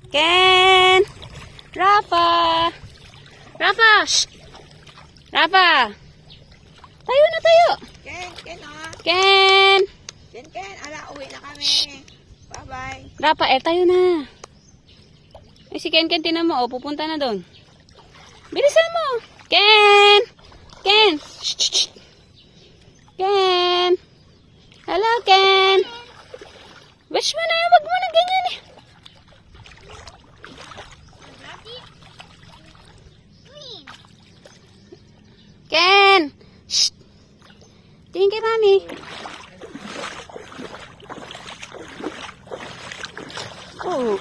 Ken! Rafa! Rafa! Shh! Rafa! Tayo na tayo! Ken, oh. Ken! Ken, ala, uwi na kami. Bye-bye. Rafa, tayo na. Ay, si Ken, tinan mo, oh, pupunta na doon. Bilisan mo! Ken! Ken! Shh, shh, shh. Ken! Hello, Ken! Wish mo na, wag mo na ganyan eh. Ken! Shh! Tingin kay Mami. Oh.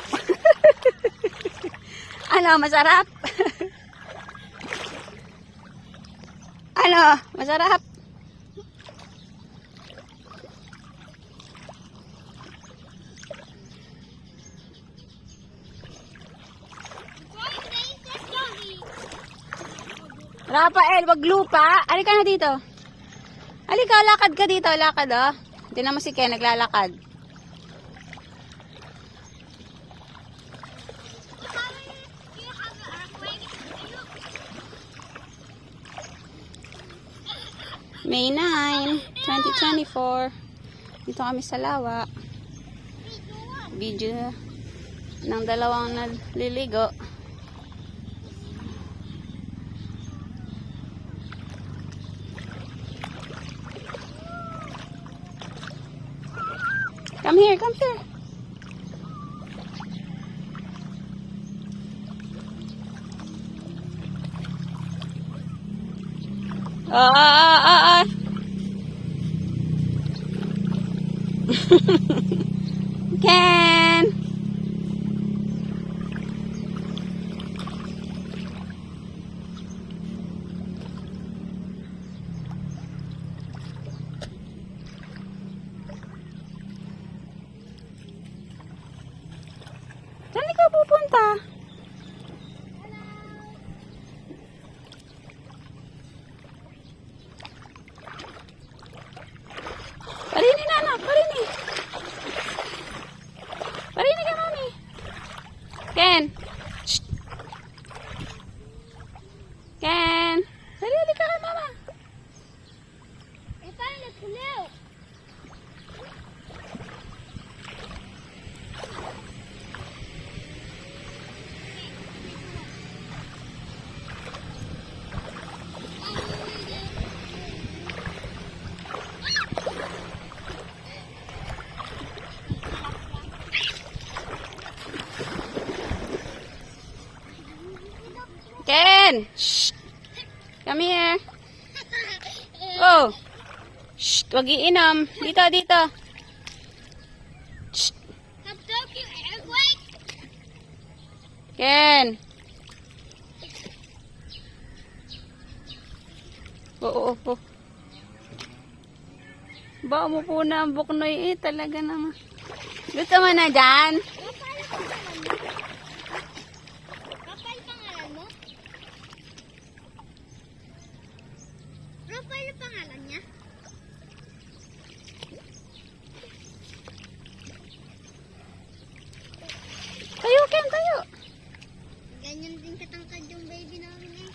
Ano, masarap? Ano, masarap? Rafael, wag lupa. Halika na dito. Halika, lakad ka dito. Lakad, oh. Tingnan mo si Ken, naglalakad. May 9, 2024. Dito kami sa Lawa. Video ng dalawang naliligo. Come here, come here. Ken! Saan ikaw pupunta? Parini na anak, parini. Parini ka, Mami. Ken. Shh. Ken. Dali ka kay Mama. Paano nagkuliw? Ken. Shh. Come here. Oh. Shh. Wag iinom. Dito, dito. Shh. Kapdog yung airway? Ken. Oo, oo. Ba mo po na ang buknoy eh. Talaga naman. Gusto mo na dyan? Rafael pangalan mo? Rafael pangalan niya? Tayo, Ken, tayo. Ganyan din katangkad yung baby namin eh.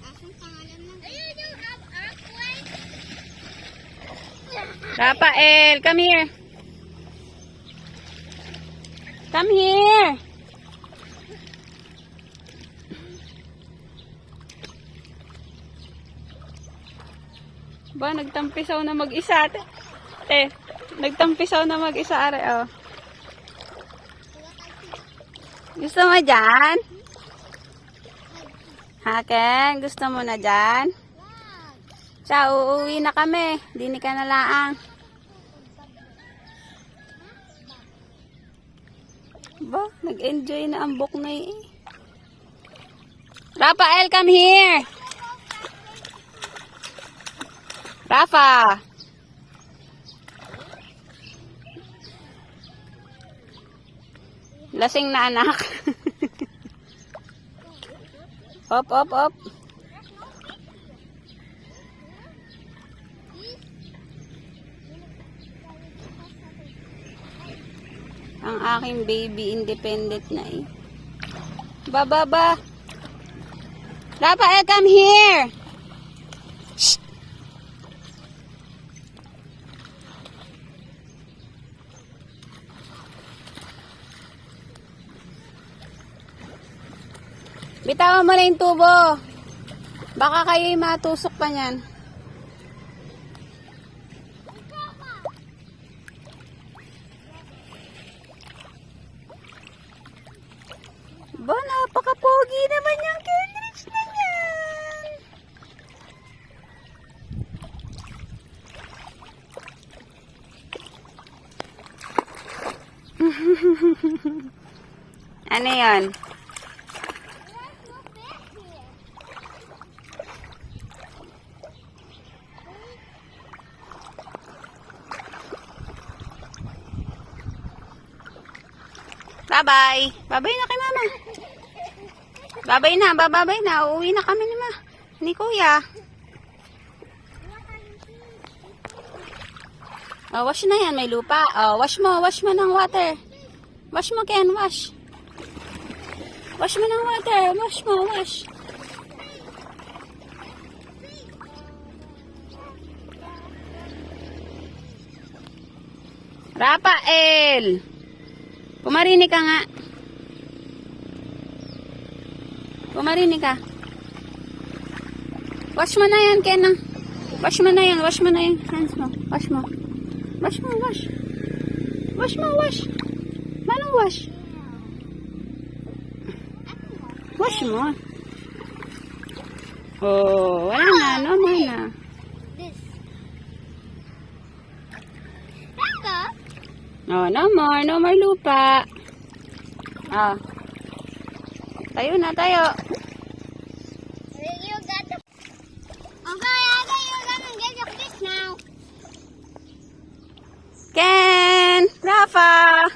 Asang pangalan lang? Ayun yung Rafael. Rafael, come here. Come here. Ba, nagtampisaw na mag-isa. Nagtampisaw na mag-isa, are, oh. Gusto mo dyan? Ha, Ken? Gusto mo na dyan? Siya, uuwi na kami. Dini ka na laang. Ba, nag-enjoy na ang buknoy eh. Rafael, come here. Rafa. Lasing na anak. Op, op, op. Ang aking baby. Independent na eh. Ba. Rafael, come here! Shh! Bitawan mo na yung tubo. Baka kayo'y matusok pa niyan. Ba, napaka-pogi naman yung Kenrich na yan. Ano yan? Bye-bye. Bye-bye na kay mama. Bye-bye na. Bye-bye na. Uuwi na kami ni kuya. Oh, wash na yan. May lupa. Oh, wash mo. Wash mo ng water. Wash mo, Ken. Wash. Wash mo ng water. Wash mo. Wash. Rafael! Pumarinig ka nga. Pumarinig ka. Wash mo na yan, Ken. Wash mo na yan. Wash mo na yan. Hands mo. Wash mo. Wash mo, wash. Wash mo, wash. Manong wash? Wash mo. Oh, wala na. No more na. This. Raka? Oh, no more. No more lupa. Oh. Tayo na, tayo. You got the... Okay, Aga, you're gonna get your fish now. Ken! Rafa!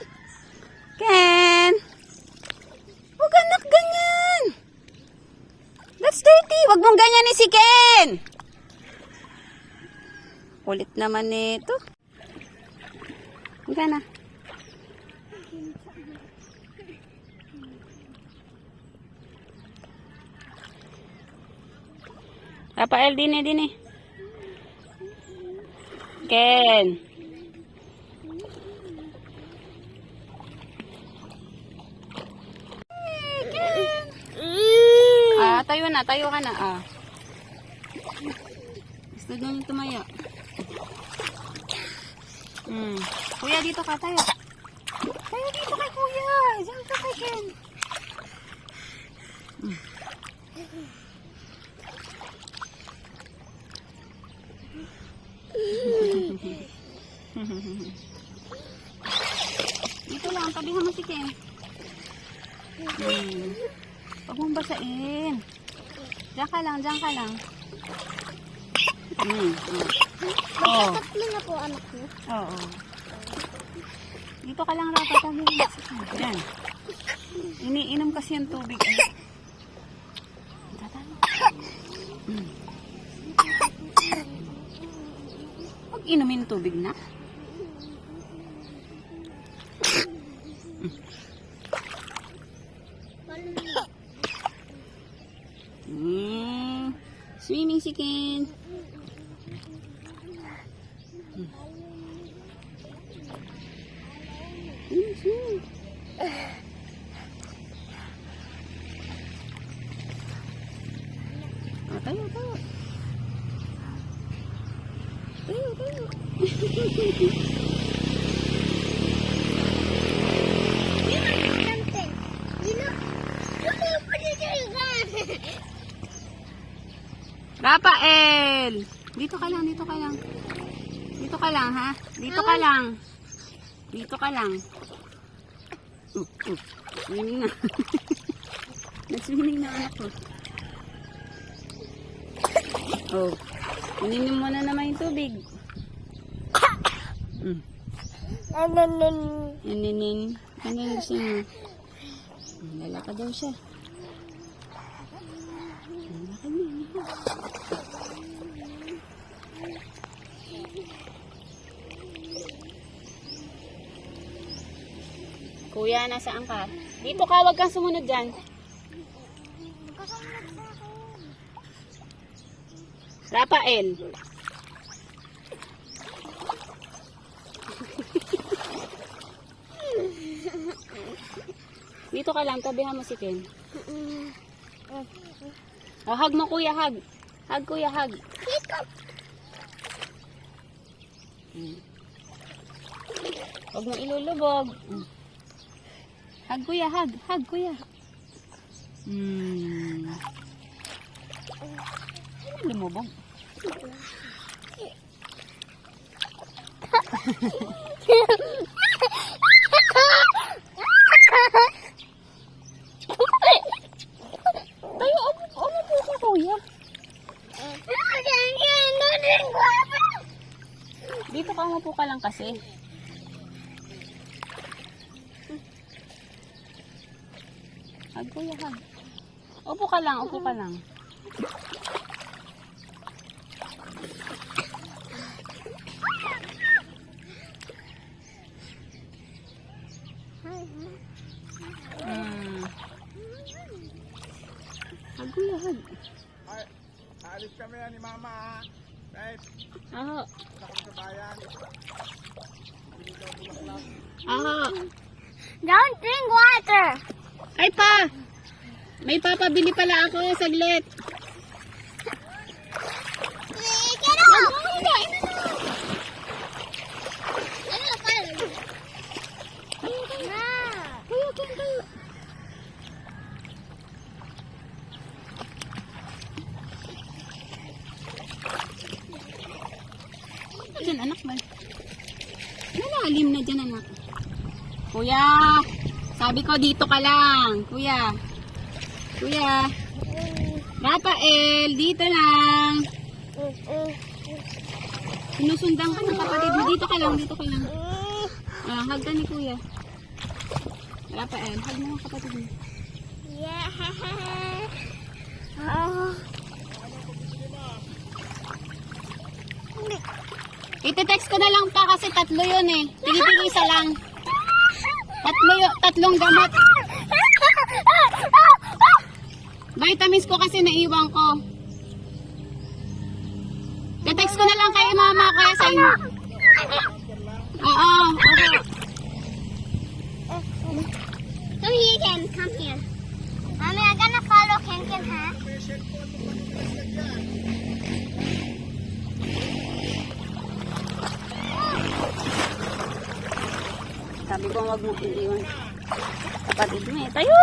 Ken! Huwag anak ganyan! That's dirty! Huwag mong ganyanin si Ken! Kulit naman nito. Huwag ka na. Rafael, dini. Ken! Tayo ka na. Gusto nyo yung tumaya. Kuya, dito ka, tayo. Tayo dito kay kuya. Diyan ka kay Ken. Dito lang, tabihan mo si Ken. Huwag mong basain. Diyan ka lang, diyan ka lang. Oh. Tatlo na po anak mo. Oo. Dito ka lang, Rafa. Tabi mo. Diyan. Iniinom kasi yung tubig. Huwag inumin tubig na. Swimming si Ken. Swim. Tayo. Tayo. Rafael! Dito ka lang. Dito ka lang, ha? Dito ka lang. Swimming na. Nag-swimming na anak ko. Oh. Ininom mo na naman yung tubig. Aninin. Ano yung gusto mo? Lalakad daw siya. Lalakad niya. Kuya, nasaan ka? Dito ka, wag kang sumunod dyan. Magkasunod na ako. Rafael. Dito ka lang, tabihan mo si Ken. Oh, hug mo kuya, hug. Hug kuya, hug. Dito. Huwag mo ilulubog. Hug kuya, hug. Hug kuya. Ano lumubog? Tayo, ano po ka kuya? Dito ka, umupo ka lang kasi. Hug kuya, hug. Upo ka lang, upo ka lang. Hug kuya, hug. Ay, alis kami ni Mama. Right? Aho. Sa sa bayan. Aho. Don't drink water. Ay pa! May papabili pala ako, saglit. Get up. Diyan anak ba? Malalim na dyan anak. Kuya, sabi ko dito ka lang. Kuya. Kuya. Rafael, dito lang. Sinusundan ka ng kapatid mo. Dito ka lang, dito ka lang. Ah, hug ka ni kuya. Rafael, hug mo ang kapatid mo. Yeah. Ite-text ko na lang pa kasi tatlo yun eh. Tigil-tigil isa lang. Tatlong gamot. Vitamins ko kasi naiwan ko. Te-text ko na lang kay mama kaya sa inyo. Oo. Okay. Come here, Ken. Come here. Mommy, I'm gonna follow Ken, ha? Sabi ko wag mo iiwan. Kapatid mo eh. Tayo!